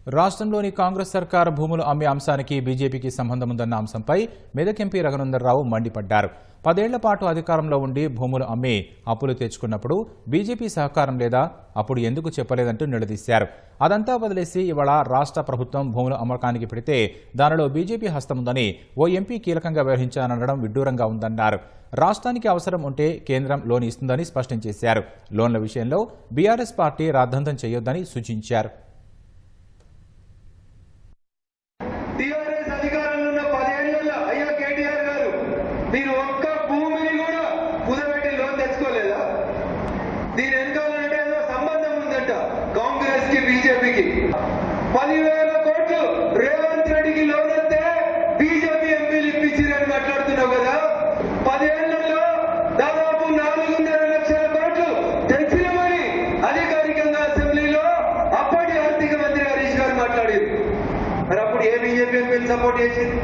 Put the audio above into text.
రాష్ట్రంలోని కాంగ్రెస్ సర్కార్ భూములు అమ్మే అంశానికి బీజేపీకి సంబంధం ఉందన్న అంశంపై మెదక్ ఎంపీ రఘునందనరావు మండిపడ్డారు. 10 ఏళ్ల పాటు అధికారంలో ఉండి భూములు అమ్మి అప్పులు తెచ్చుకున్నప్పుడు బీజేపీ సహకారం లేదా, అప్పుడు ఎందుకు చెప్పలేదంటూ నిలదీశారు. అదంతా వదిలేసి ఇవాళ రాష్ట్ర ప్రభుత్వం భూముల అమ్మకానికి పెడితే దానిలో బీజేపీ హస్తముందని ఓ ఎంపీ కీలకంగా వ్యవహరించాననడం విడ్డూరంగా ఉందన్నారు. రాష్ట్రానికి అవసరం ఉంటే కేంద్రం లోన్ ఇస్తుందని స్పష్టం చేశారు. లోన్ల విషయంలో బీఆర్ఎస్ పార్టీ రాద్ధాంతం చేయొద్దని సూచించారు. మీరు ఒక్క భూమిని కూడా కుదబెట్టి లోన్ తెచ్చుకోలేదా? దీని వెనకాలంటే ఏదో సంబంధం ఉందంట కాంగ్రెస్ కి బీజేపీకి. 10,000 కోట్లు రేవంత్ రెడ్డికి లోన్ వస్తే బీజేపీ ఎంపీలు ఇప్పించారని మాట్లాడుతున్నావు కదా. 10 ఏళ్లలో దాదాపు 4.5 లక్షల కోట్లు తెచ్చినామని అధికారికంగా అసెంబ్లీలో అప్పటి ఆర్థిక మంత్రి హరీష్ గారు మాట్లాడారు. మరి అప్పుడు ఏ బీజేపీ ఎంపీలు సపోర్ట్ చేసింది?